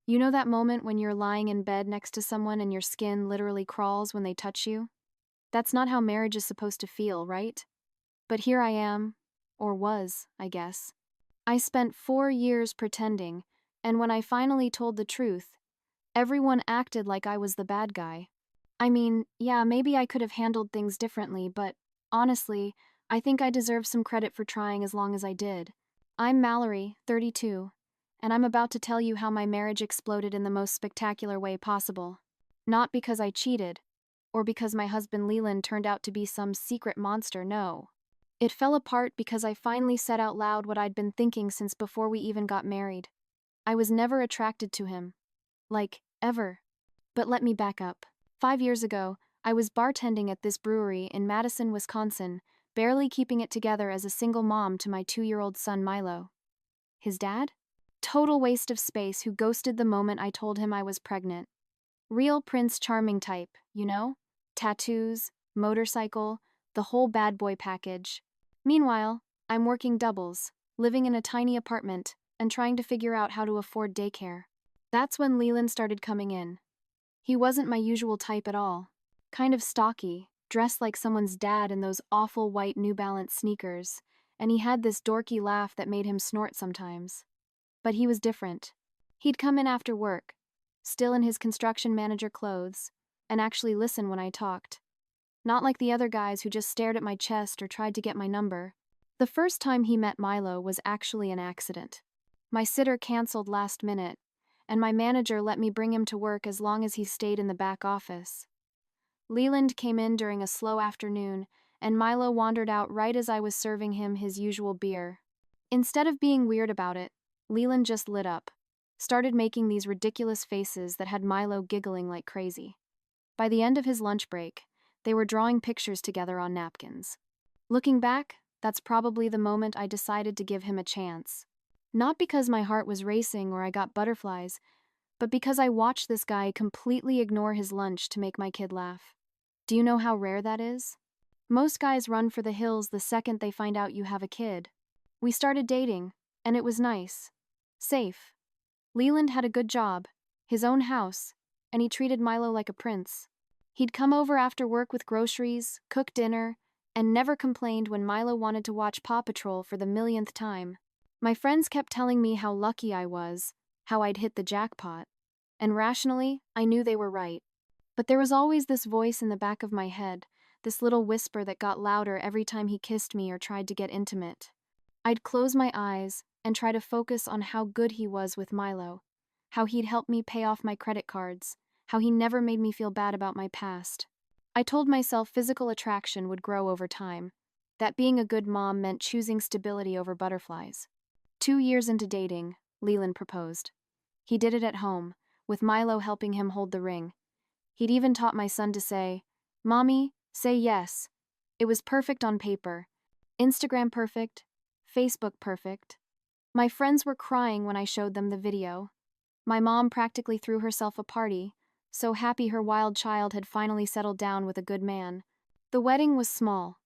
You know that moment when you're lying in bed next to someone and your skin literally crawls when they touch you? That's not how marriage is supposed to feel, right? But here I am, or was, I guess. I spent 4 years pretending, and when I finally told the truth, everyone acted like I was the bad guy. I mean, yeah, maybe I could have handled things differently, but honestly, I think I deserve some credit for trying as long as I did. I'm Mallory, 32, and I'm about to tell you how my marriage exploded in the most spectacular way possible. Not because I cheated, or because my husband Leland turned out to be some secret monster, no. It fell apart because I finally said out loud what I'd been thinking since before we even got married. I was never attracted to him. Like, ever. But let me back up. 5 years ago, I was bartending at this brewery in Madison, Wisconsin, barely keeping it together as a single mom to my 2-year-old son Milo. His dad? Total waste of space who ghosted the moment I told him I was pregnant. Real Prince Charming type, you know? Tattoos, motorcycle, the whole bad boy package. Meanwhile, I'm working doubles, living in a tiny apartment, and trying to figure out how to afford daycare. That's when Leland started coming in. He wasn't my usual type at all. Kind of stocky, dressed like someone's dad in those awful white New Balance sneakers, and he had this dorky laugh that made him snort sometimes. But he was different. He'd come in after work, still in his construction manager clothes, and actually listen when I talked. Not like the other guys who just stared at my chest or tried to get my number. The first time he met Milo was actually an accident. My sitter canceled last minute, and my manager let me bring him to work as long as he stayed in the back office. Leland came in during a slow afternoon, and Milo wandered out right as I was serving him his usual beer. Instead of being weird about it, Leland just lit up, started making these ridiculous faces that had Milo giggling like crazy. By the end of his lunch break, they were drawing pictures together on napkins. Looking back, that's probably the moment I decided to give him a chance. Not because my heart was racing or I got butterflies, but because I watched this guy completely ignore his lunch to make my kid laugh. Do you know how rare that is? Most guys run for the hills the second they find out you have a kid. We started dating, and it was nice. Safe. Leland had a good job, his own house, and he treated Milo like a prince. He'd come over after work with groceries, cook dinner, and never complained when Milo wanted to watch Paw Patrol for the millionth time. My friends kept telling me how lucky I was, how I'd hit the jackpot. And rationally, I knew they were right. But there was always this voice in the back of my head, this little whisper that got louder every time he kissed me or tried to get intimate. I'd close my eyes and try to focus on how good he was with Milo, how he'd helped me pay off my credit cards, how he never made me feel bad about my past. I told myself physical attraction would grow over time, that being a good mom meant choosing stability over butterflies. 2 years into dating, Leland proposed. He did it at home, with Milo helping him hold the ring. He'd even taught my son to say, "Mommy, say yes." It was perfect on paper. Instagram perfect, Facebook perfect. My friends were crying when I showed them the video. My mom practically threw herself a party, so happy her wild child had finally settled down with a good man. The wedding was small.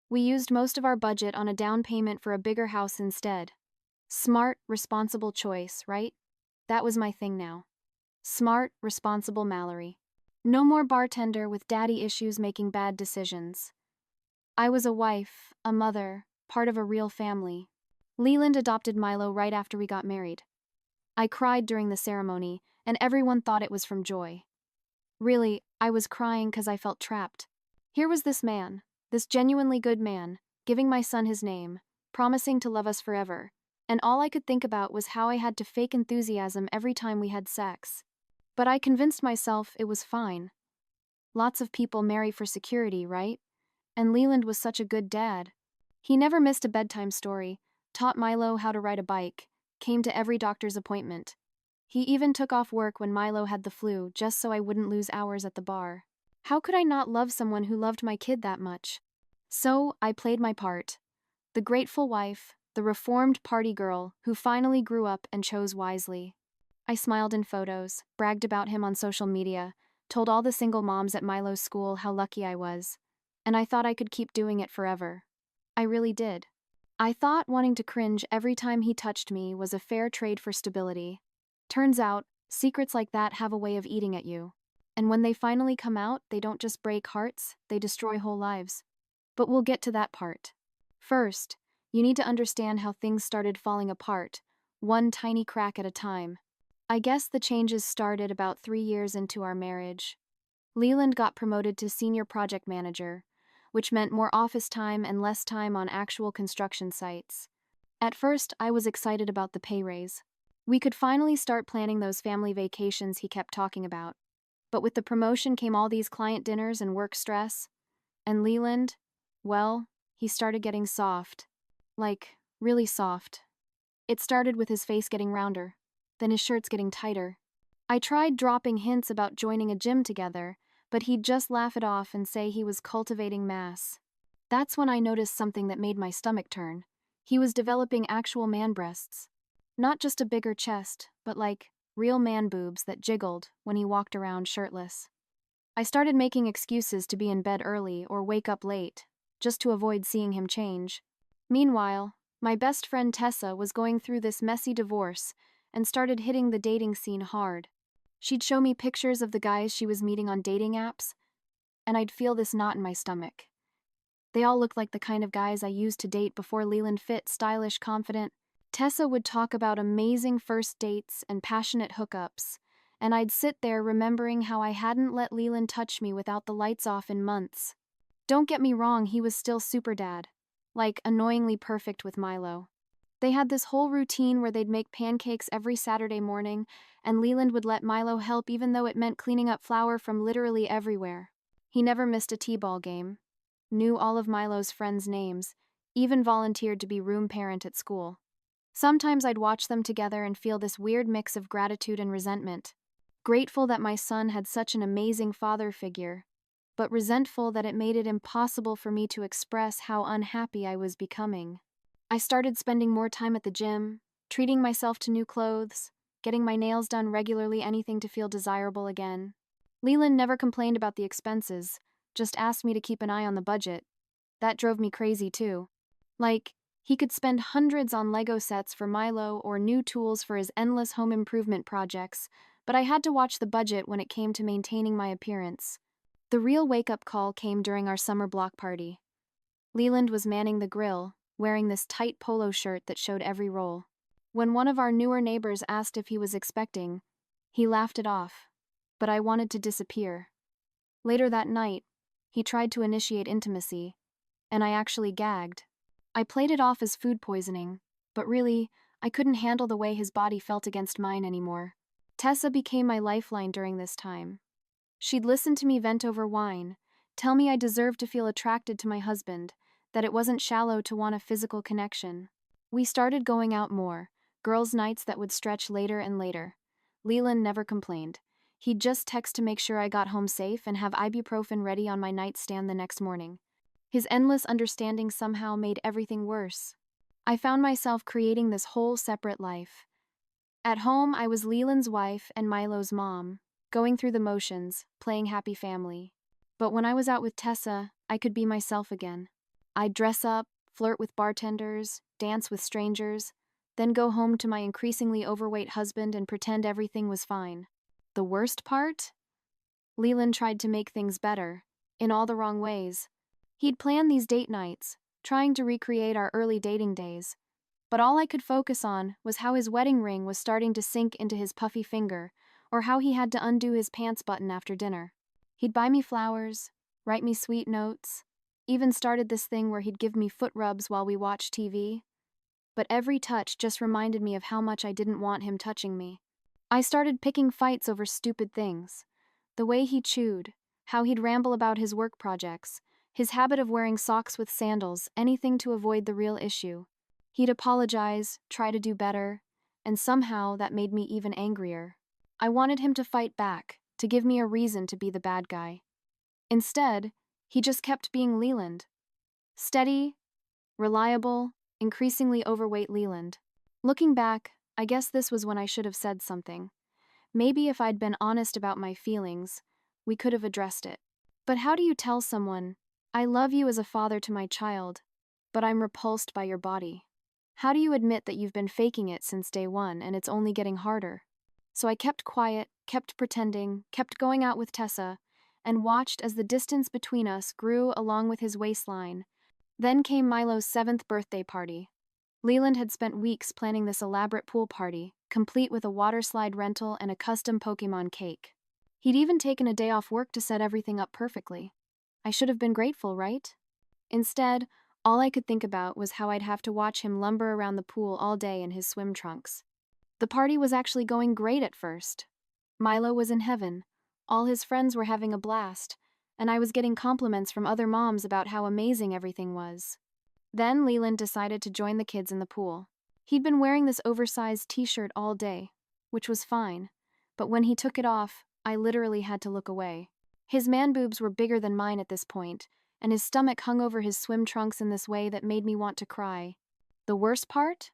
We used most of our budget on a down payment for a bigger house instead. Smart, responsible choice, right? That was my thing now. Smart, responsible Mallory. No more bartender with daddy issues making bad decisions. I was a wife, a mother, part of a real family. Leland adopted Milo right after we got married. I cried during the ceremony, and everyone thought it was from joy. Really, I was crying because I felt trapped. Here was this man, this genuinely good man, giving my son his name, promising to love us forever, and all I could think about was how I had to fake enthusiasm every time we had sex. But I convinced myself it was fine. Lots of people marry for security, right? And Leland was such a good dad. He never missed a bedtime story, taught Milo how to ride a bike, came to every doctor's appointment. He even took off work when Milo had the flu just so I wouldn't lose hours at the bar. How could I not love someone who loved my kid that much? So I played my part. The grateful wife, the reformed party girl who finally grew up and chose wisely. I smiled in photos, bragged about him on social media, told all the single moms at Milo's school how lucky I was, and I thought I could keep doing it forever. I really did. I thought wanting to cringe every time he touched me was a fair trade for stability. Turns out, Secrets like that have a way of eating at you. And when they finally come out, they don't just break hearts, they destroy whole lives. But we'll get to that part. First, you need to understand how things started falling apart, one tiny crack at a time. I guess the changes started about 3 years into our marriage. Leland got promoted to senior project manager, which meant more office time and less time on actual construction sites. At first, I was excited about the pay raise. We could finally start planning those family vacations he kept talking about. But with the promotion came all these client dinners and work stress. And Leland, well, he started getting soft. Like, really soft. It started with his face getting rounder, then his shirts getting tighter. I tried dropping hints about joining a gym together, but he'd just laugh it off and say he was cultivating mass. That's when I noticed something that made my stomach turn. He was developing actual man breasts. Not just a bigger chest, but like real man boobs that jiggled when he walked around shirtless. I started making excuses to be in bed early or wake up late, just to avoid seeing him change. Meanwhile, my best friend Tessa was going through this messy divorce and started hitting the dating scene hard. She'd show me pictures of the guys she was meeting on dating apps, and I'd feel this knot in my stomach. They all looked like the kind of guys I used to date before Leland fit, stylish, confident. Tessa would talk about amazing first dates and passionate hookups, and I'd sit there remembering how I hadn't let Leland touch me without the lights off in months. Don't get me wrong, he was still super dad, like annoyingly perfect with Milo. They had this whole routine where they'd make pancakes every Saturday morning, and Leland would let Milo help even though it meant cleaning up flour from literally everywhere. He never missed a t-ball game, knew all of Milo's friends' names, even volunteered to be room parent at school. Sometimes I'd watch them together and feel this weird mix of gratitude and resentment. Grateful that my son had such an amazing father figure, but resentful that it made it impossible for me to express how unhappy I was becoming. I started spending more time at the gym, treating myself to new clothes, getting my nails done regularly, anything to feel desirable again. Leland never complained about the expenses, just asked me to keep an eye on the budget. That drove me crazy too. Like, he could spend hundreds on Lego sets for Milo or new tools for his endless home improvement projects, but I had to watch the budget when it came to maintaining my appearance. The real wake-up call came during our summer block party. Leland was manning the grill, wearing this tight polo shirt that showed every roll. When one of our newer neighbors asked if he was expecting, he laughed it off, but I wanted to disappear. Later that night, he tried to initiate intimacy, and I actually gagged. I played it off as food poisoning, but really, I couldn't handle the way his body felt against mine anymore. Tessa became my lifeline during this time. She'd listen to me vent over wine, tell me I deserved to feel attracted to my husband, that it wasn't shallow to want a physical connection. We started going out more, girls' nights that would stretch later and later. Leland never complained. He'd just text to make sure I got home safe and have ibuprofen ready on my nightstand the next morning. His endless understanding somehow made everything worse. I found myself creating this whole separate life. At home, I was Leland's wife and Milo's mom, going through the motions, playing happy family. But when I was out with Tessa, I could be myself again. I'd dress up, flirt with bartenders, dance with strangers, then go home to my increasingly overweight husband and pretend everything was fine. The worst part? Leland tried to make things better, in all the wrong ways. He'd plan these date nights, trying to recreate our early dating days, but all I could focus on was how his wedding ring was starting to sink into his puffy finger, or how he had to undo his pants button after dinner. He'd buy me flowers, write me sweet notes, even started this thing where he'd give me foot rubs while we watched TV. But every touch just reminded me of how much I didn't want him touching me. I started picking fights over stupid things. The way he chewed, how he'd ramble about his work projects, his habit of wearing socks with sandals, anything to avoid the real issue. He'd apologize, try to do better, and somehow that made me even angrier. I wanted him to fight back, to give me a reason to be the bad guy. Instead, he just kept being Leland. Steady, reliable, increasingly overweight Leland. Looking back, I guess this was when I should have said something. Maybe if I'd been honest about my feelings, we could have addressed it. But how do you tell someone, I love you as a father to my child, but I'm repulsed by your body? How do you admit that you've been faking it since day one and it's only getting harder? So I kept quiet, kept pretending, kept going out with Tessa, and watched as the distance between us grew along with his waistline. Then came Milo's 7th birthday party. Leland had spent weeks planning this elaborate pool party, complete with a water slide rental and a custom Pokemon cake. He'd even taken a day off work to set everything up perfectly. I should have been grateful, right? Instead, all I could think about was how I'd have to watch him lumber around the pool all day in his swim trunks. The party was actually going great at first. Milo was in heaven. All his friends were having a blast, and I was getting compliments from other moms about how amazing everything was. Then Leland decided to join the kids in the pool. He'd been wearing this oversized t-shirt all day, which was fine, but when he took it off, I literally had to look away. His man boobs were bigger than mine at this point, and his stomach hung over his swim trunks in this way that made me want to cry. The worst part?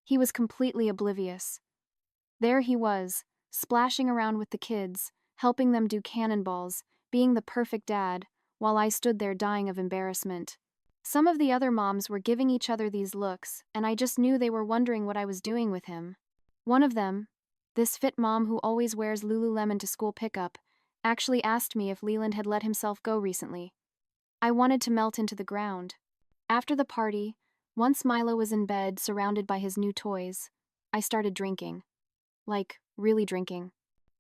He was completely oblivious. There he was, splashing around with the kids, helping them do cannonballs, being the perfect dad, while I stood there dying of embarrassment. Some of the other moms were giving each other these looks, and I just knew they were wondering what I was doing with him. One of them, this fit mom who always wears Lululemon to school pickup, actually asked me if Leland had let himself go recently. I wanted to melt into the ground. After the party, once Milo was in bed surrounded by his new toys, I started drinking. Like, really drinking.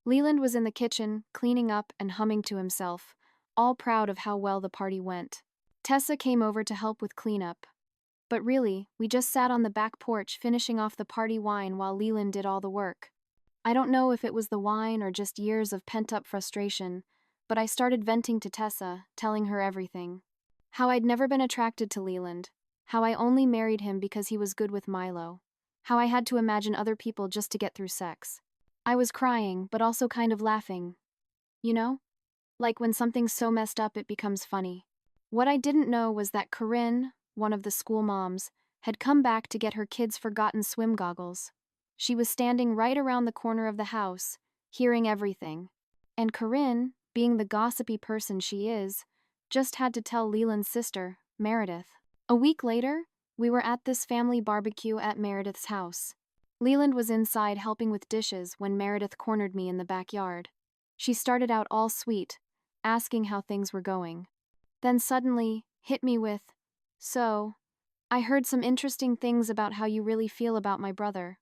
Leland was in the kitchen, cleaning up and humming to himself, all proud of how well the party went. Tessa came over to help with cleanup. But really, we just sat on the back porch finishing off the party wine while Leland did all the work. I don't know if it was the wine or just years of pent-up frustration, but I started venting to Tessa, telling her everything. How I'd never been attracted to Leland, how I only married him because he was good with Milo, how I had to imagine other people just to get through sex. I was crying, but also kind of laughing. You know? Like when something's so messed up it becomes funny. What I didn't know was that Corinne, one of the school moms, had come back to get her kids' forgotten swim goggles. She was standing right around the corner of the house, hearing everything. And Corinne, being the gossipy person she is, just had to tell Leland's sister, Meredith. A week later, we were at this family barbecue at Meredith's house. Leland was inside helping with dishes when Meredith cornered me in the backyard. She started out all sweet, asking how things were going. Then suddenly hit me with, "So, I heard some interesting things about how you really feel about my brother."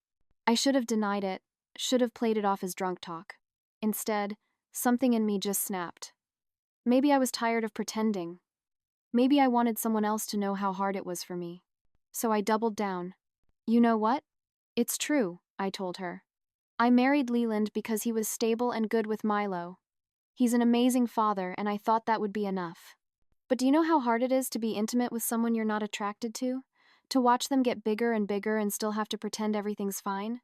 I should have denied it, should have played it off as drunk talk. Instead, something in me just snapped. Maybe I was tired of pretending. Maybe I wanted someone else to know how hard it was for me. So I doubled down. "You know what? It's true," I told her. "I married Leland because he was stable and good with Milo. He's an amazing father, and I thought that would be enough. But do you know how hard it is to be intimate with someone you're not attracted to? To watch them get bigger and bigger and still have to pretend everything's fine?"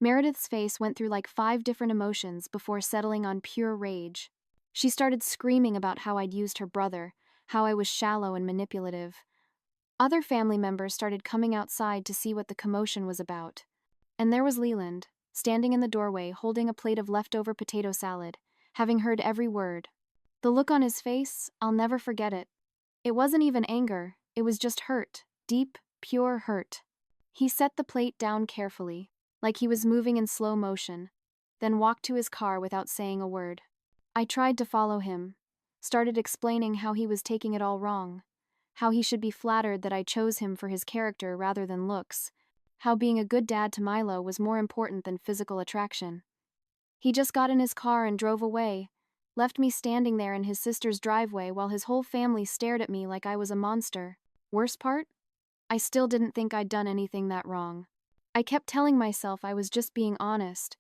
Meredith's face went through like 5 different emotions before settling on pure rage. She started screaming about how I'd used her brother, how I was shallow and manipulative. Other family members started coming outside to see what the commotion was about. And there was Leland, standing in the doorway holding a plate of leftover potato salad, having heard every word. The look on his face, I'll never forget it. It wasn't even anger, it was just hurt, deep, pure hurt. He set the plate down carefully, like he was moving in slow motion, then walked to his car without saying a word. I tried to follow him, started explaining how he was taking it all wrong, how he should be flattered that I chose him for his character rather than looks, how being a good dad to Milo was more important than physical attraction. He just got in his car and drove away, left me standing there in his sister's driveway while his whole family stared at me like I was a monster. Worst part? I still didn't think I'd done anything that wrong. I kept telling myself I was just being honest,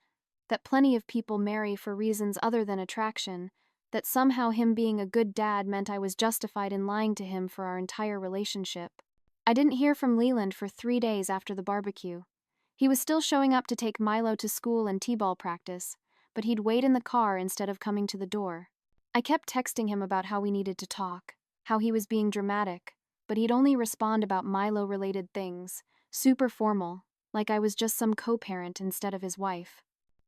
that plenty of people marry for reasons other than attraction, that somehow him being a good dad meant I was justified in lying to him for our entire relationship. I didn't hear from Leland for 3 days after the barbecue. He was still showing up to take Milo to school and t-ball practice, but he'd wait in the car instead of coming to the door. I kept texting him about how we needed to talk, how he was being dramatic, but he'd only respond about Milo-related things, super formal, like I was just some co-parent instead of his wife.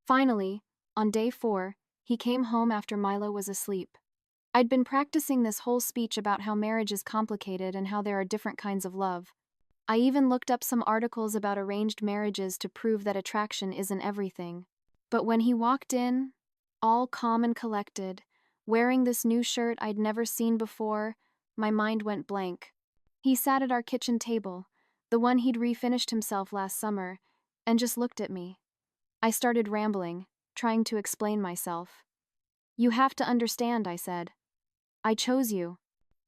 Finally, on day 4, he came home after Milo was asleep. I'd been practicing this whole speech about how marriage is complicated and how there are different kinds of love. I even looked up some articles about arranged marriages to prove that attraction isn't everything. But when he walked in, all calm and collected, wearing this new shirt I'd never seen before, my mind went blank. He sat at our kitchen table, the one he'd refinished himself last summer, and just looked at me. I started rambling, trying to explain myself. "You have to understand," I said. "I chose you.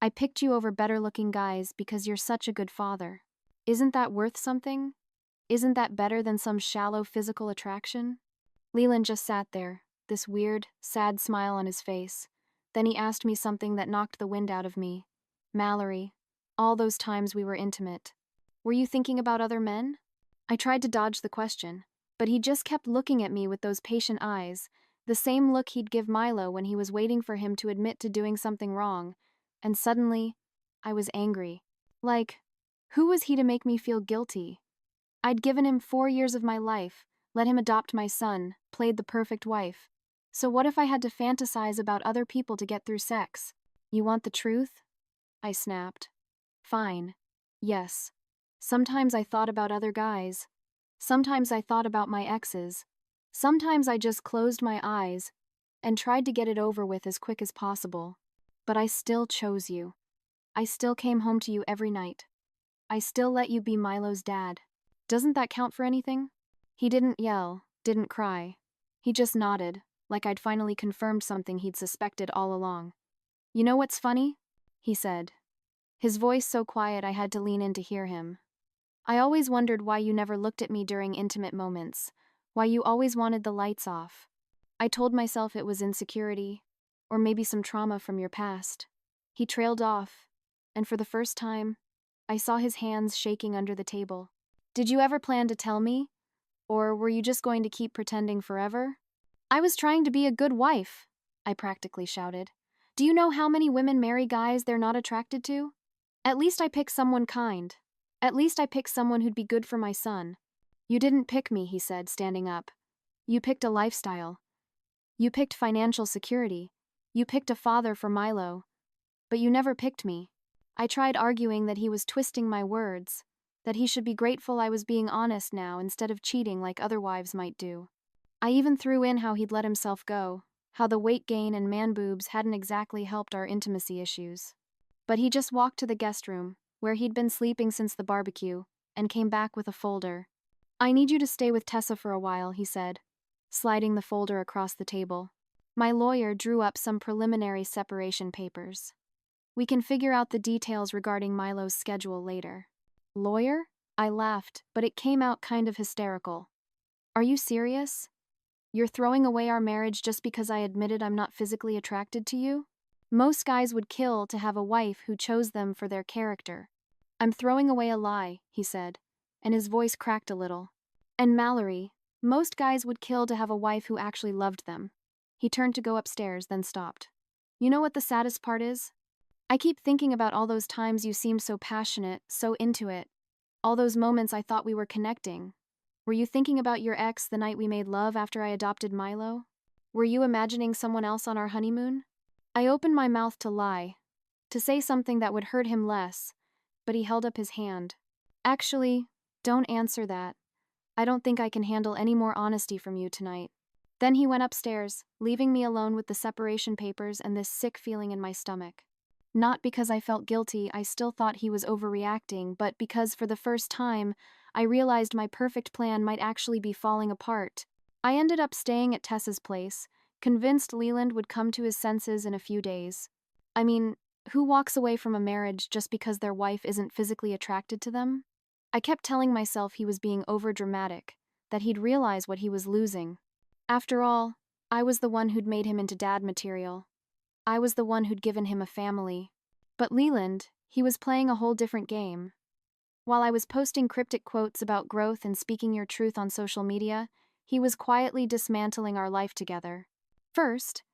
I picked you over better-looking guys because you're such a good father. Isn't that worth something? Isn't that better than some shallow physical attraction?" Leland just sat there, this weird, sad smile on his face. Then he asked me something that knocked the wind out of me. "Mallory, all those times we were intimate, were you thinking about other men?" I tried to dodge the question, but he just kept looking at me with those patient eyes, the same look he'd give Milo when he was waiting for him to admit to doing something wrong. And suddenly, I was angry. Like, who was he to make me feel guilty? I'd given him 4 years of my life, let him adopt my son, played the perfect wife. So what if I had to fantasize about other people to get through sex? "You want the truth?" I snapped. "Fine. Yes. Sometimes I thought about other guys. Sometimes I thought about my exes. Sometimes I just closed my eyes and tried to get it over with as quick as possible. But I still chose you. I still came home to you every night. I still let you be Milo's dad. Doesn't that count for anything?" He didn't yell, didn't cry. He just nodded, like I'd finally confirmed something he'd suspected all along. "You know what's funny?" he said. His voice so quiet I had to lean in to hear him. "I always wondered why you never looked at me during intimate moments, why you always wanted the lights off. I told myself it was insecurity, or maybe some trauma from your past." He trailed off, and for the first time, I saw his hands shaking under the table. "Did you ever plan to tell me? Or were you just going to keep pretending forever?" "I was trying to be a good wife," I practically shouted. "Do you know how many women marry guys they're not attracted to? At least I picked someone kind. At least I picked someone who'd be good for my son." "You didn't pick me," he said, standing up. "You picked a lifestyle. You picked financial security. You picked a father for Milo. But you never picked me." I tried arguing that he was twisting my words, that he should be grateful I was being honest now instead of cheating like other wives might do. I even threw in how he'd let himself go, how the weight gain and man boobs hadn't exactly helped our intimacy issues. But he just walked to the guest room, where he'd been sleeping since the barbecue, and came back with a folder. "I need you to stay with Tessa for a while," he said, sliding the folder across the table. My lawyer drew up some preliminary separation papers. "We can figure out the details regarding Milo's schedule later." "Lawyer?" I laughed, but it came out kind of hysterical. "Are you serious? You're throwing away our marriage just because I admitted I'm not physically attracted to you? Most guys would kill to have a wife who chose them for their character." "I'm throwing away a lie," he said, and his voice cracked a little. "And Mallory, most guys would kill to have a wife who actually loved them." He turned to go upstairs, then stopped. "You know what the saddest part is? I keep thinking about all those times you seemed so passionate, so into it. All those moments I thought we were connecting. Were you thinking about your ex the night we made love after I adopted Milo? Were you imagining someone else on our honeymoon?" I opened my mouth to lie, to say something that would hurt him less, but he held up his hand. "Actually, don't answer that. I don't think I can handle any more honesty from you tonight." Then he went upstairs, leaving me alone with the separation papers and this sick feeling in my stomach. Not because I felt guilty, I still thought he was overreacting, but because for the first time, I realized my perfect plan might actually be falling apart. I ended up staying at Tessa's place, convinced Leland would come to his senses in a few days. I mean, who walks away from a marriage just because their wife isn't physically attracted to them? I kept telling myself he was being overdramatic, that he'd realize what he was losing. After all, I was the one who'd made him into dad material. I was the one who'd given him a family. But Leland, he was playing a whole different game. While I was posting cryptic quotes about growth and speaking your truth on social media, he was quietly dismantling our life together. First,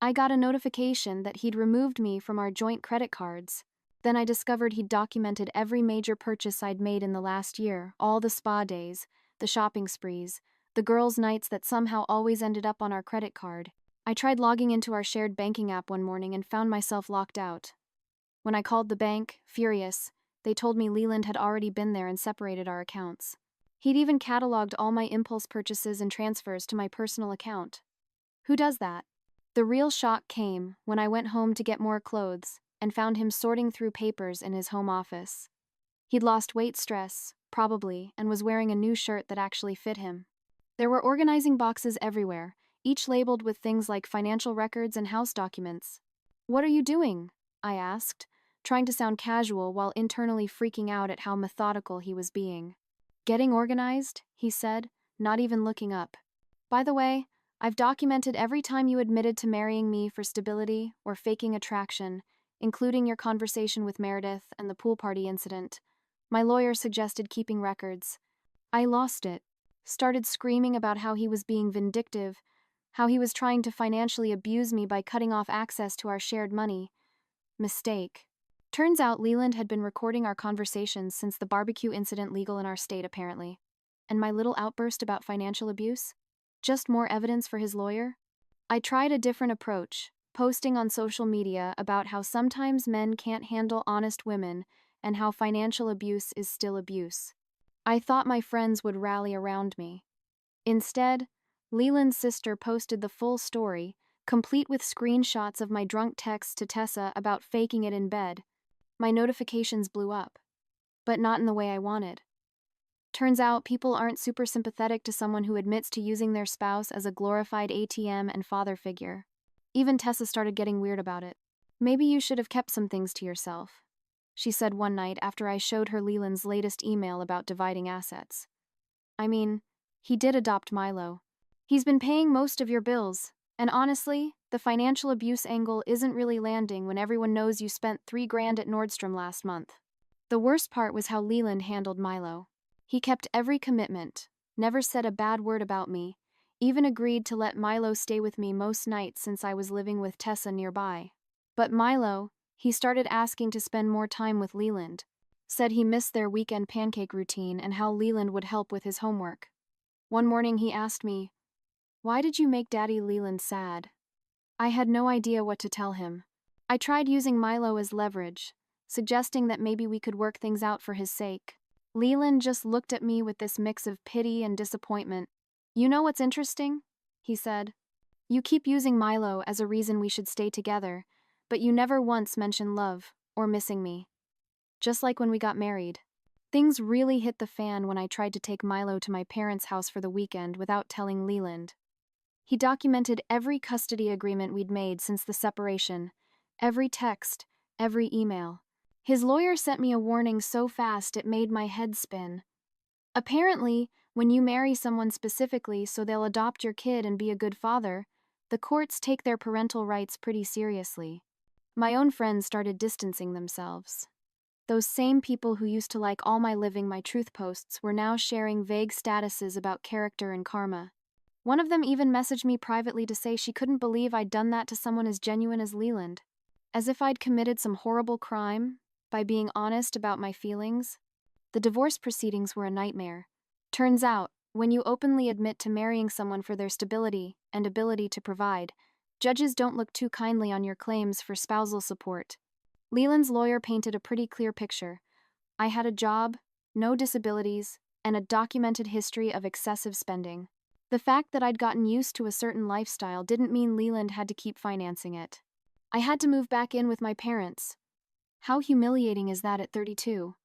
I got a notification that he'd removed me from our joint credit cards. Then I discovered he'd documented every major purchase I'd made in the last year, all the spa days, the shopping sprees, the girls' nights that somehow always ended up on our credit card. I tried logging into our shared banking app one morning and found myself locked out. When I called the bank, furious, they told me Leland had already been there and separated our accounts. He'd even cataloged all my impulse purchases and transfers to my personal account. Who does that? The real shock came when I went home to get more clothes and found him sorting through papers in his home office. He'd lost weight stress, probably, and was wearing a new shirt that actually fit him. There were organizing boxes everywhere, each labeled with things like financial records and house documents. "What are you doing?" I asked, trying to sound casual while internally freaking out at how methodical he was being. "Getting organized," he said, not even looking up. "By the way, I've documented every time you admitted to marrying me for stability or faking attraction, including your conversation with Meredith and the pool party incident. My lawyer suggested keeping records." I lost it. Started screaming about how he was being vindictive, how he was trying to financially abuse me by cutting off access to our shared money. Mistake. Turns out Leland had been recording our conversations since the barbecue incident legal in our state, apparently. And my little outburst about financial abuse? Just more evidence for his lawyer? I tried a different approach, posting on social media about how sometimes men can't handle honest women and how financial abuse is still abuse. I thought my friends would rally around me. Instead, Leland's sister posted the full story, complete with screenshots of my drunk texts to Tessa about faking it in bed. My notifications blew up, but not in the way I wanted. Turns out people aren't super sympathetic to someone who admits to using their spouse as a glorified ATM and father figure. Even Tessa started getting weird about it. "Maybe you should have kept some things to yourself," she said one night after I showed her Leland's latest email about dividing assets. "I mean, he did adopt Milo. He's been paying most of your bills, and honestly, the financial abuse angle isn't really landing when everyone knows you spent $3,000 at Nordstrom last month." The worst part was how Leland handled Milo. He kept every commitment, never said a bad word about me, even agreed to let Milo stay with me most nights since I was living with Tessa nearby. But Milo, he started asking to spend more time with Leland, said he missed their weekend pancake routine and how Leland would help with his homework. One morning he asked me, "Why did you make Daddy Leland sad?" I had no idea what to tell him. I tried using Milo as leverage, suggesting that maybe we could work things out for his sake. Leland just looked at me with this mix of pity and disappointment. "You know what's interesting?" he said. "You keep using Milo as a reason we should stay together, but you never once mention love or missing me. Just like when we got married." Things really hit the fan when I tried to take Milo to my parents' house for the weekend without telling Leland. He documented every custody agreement we'd made since the separation, every text, every email. His lawyer sent me a warning so fast it made my head spin. Apparently, when you marry someone specifically so they'll adopt your kid and be a good father, the courts take their parental rights pretty seriously. My own friends started distancing themselves. Those same people who used to like all my Living My Truth posts were now sharing vague statuses about character and karma. One of them even messaged me privately to say she couldn't believe I'd done that to someone as genuine as Leland. As if I'd committed some horrible crime by being honest about my feelings. The divorce proceedings were a nightmare. Turns out, when you openly admit to marrying someone for their stability and ability to provide, judges don't look too kindly on your claims for spousal support. Leland's lawyer painted a pretty clear picture. I had a job, no disabilities, and a documented history of excessive spending. The fact that I'd gotten used to a certain lifestyle didn't mean Leland had to keep financing it. I had to move back in with my parents. How humiliating is that at 32?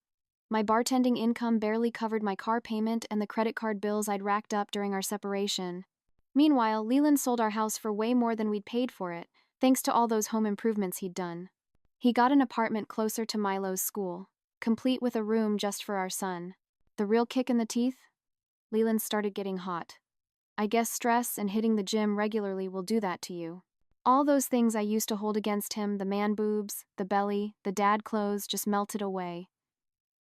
My bartending income barely covered my car payment and the credit card bills I'd racked up during our separation. Meanwhile, Leland sold our house for way more than we'd paid for it, thanks to all those home improvements he'd done. He got an apartment closer to Milo's school, complete with a room just for our son. The real kick in the teeth? Leland started getting hot. I guess stress and hitting the gym regularly will do that to you. All those things I used to hold against him, the man boobs, the belly, the dad clothes, just melted away.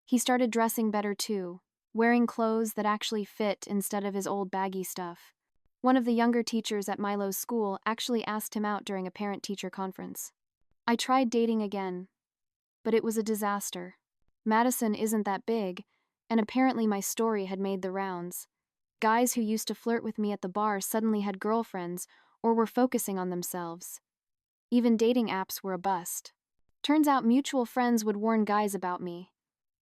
He started dressing better too, wearing clothes that actually fit instead of his old baggy stuff. One of the younger teachers at Milo's school actually asked him out during a parent-teacher conference. I tried dating again, but it was a disaster. Madison isn't that big, and apparently my story had made the rounds. Guys who used to flirt with me at the bar suddenly had girlfriends or were focusing on themselves. Even dating apps were a bust. Turns out mutual friends would warn guys about me.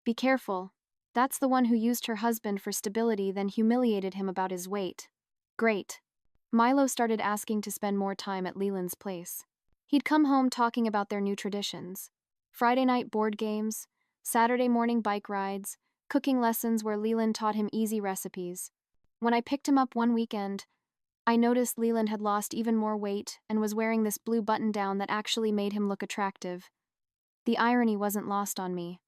Be careful. That's the one who used her husband for stability, then humiliated him about his weight. Great. Milo started asking to spend more time at Leland's place. He'd come home talking about their new traditions. Friday night board games, Saturday morning bike rides, cooking lessons where Leland taught him easy recipes. When I picked him up one weekend, I noticed Leland had lost even more weight and was wearing this blue button-down that actually made him look attractive. The irony wasn't lost on me.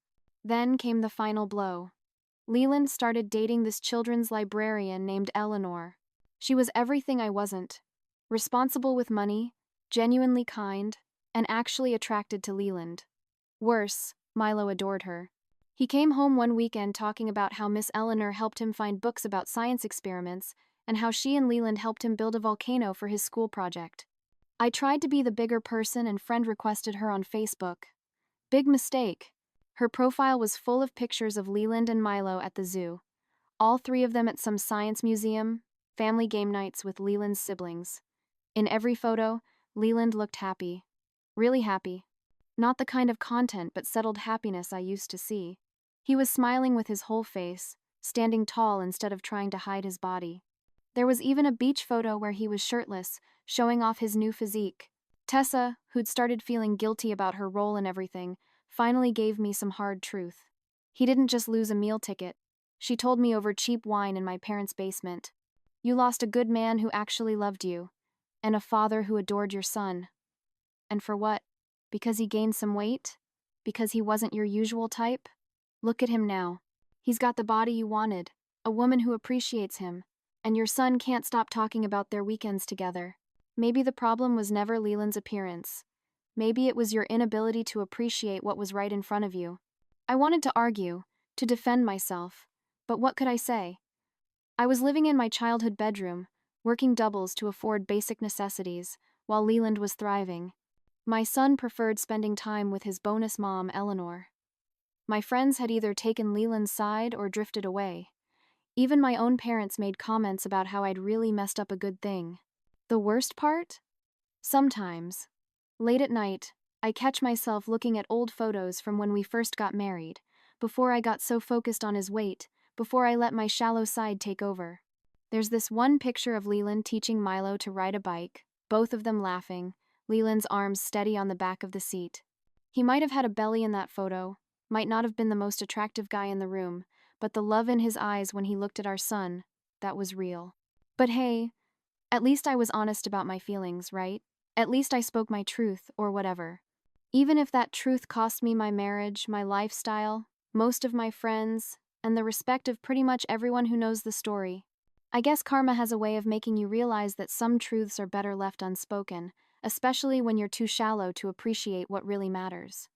Then came the final blow. Leland started dating this children's librarian named Eleanor. She was everything I wasn't. Responsible with money, genuinely kind, and actually attracted to Leland. Worse, Milo adored her. He came home one weekend talking about how Miss Eleanor helped him find books about science experiments and how she and Leland helped him build a volcano for his school project. I tried to be the bigger person and friend requested her on Facebook. Big mistake. Her profile was full of pictures of Leland and Milo at the zoo. All three of them at some science museum, family game nights with Leland's siblings. In every photo, Leland looked happy. Really happy. Not the kind of content but settled happiness I used to see. He was smiling with his whole face, standing tall instead of trying to hide his body. There was even a beach photo where he was shirtless, showing off his new physique. Tessa, who'd started feeling guilty about her role in everything, finally gave me some hard truth. He didn't just lose a meal ticket. She told me over cheap wine in my parents' basement. You lost a good man who actually loved you, and a father who adored your son. And for what? Because he gained some weight? Because he wasn't your usual type? Look at him now. He's got the body you wanted, a woman who appreciates him, and your son can't stop talking about their weekends together. Maybe the problem was never Leland's appearance. Maybe it was your inability to appreciate what was right in front of you. I wanted to argue, to defend myself, but what could I say? I was living in my childhood bedroom, working doubles to afford basic necessities, while Leland was thriving. My son preferred spending time with his bonus mom, Eleanor. My friends had either taken Leland's side or drifted away. Even my own parents made comments about how I'd really messed up a good thing. The worst part? Sometimes, late at night, I catch myself looking at old photos from when we first got married, before I got so focused on his weight, before I let my shallow side take over. There's this one picture of Leland teaching Milo to ride a bike, both of them laughing, Leland's arms steady on the back of the seat. He might have had a belly in that photo, might not have been the most attractive guy in the room, but the love in his eyes when he looked at our son, that was real. But hey, at least I was honest about my feelings, right? At least I spoke my truth, or whatever. Even if that truth cost me my marriage, my lifestyle, most of my friends, and the respect of pretty much everyone who knows the story. I guess karma has a way of making you realize that some truths are better left unspoken, especially when you're too shallow to appreciate what really matters.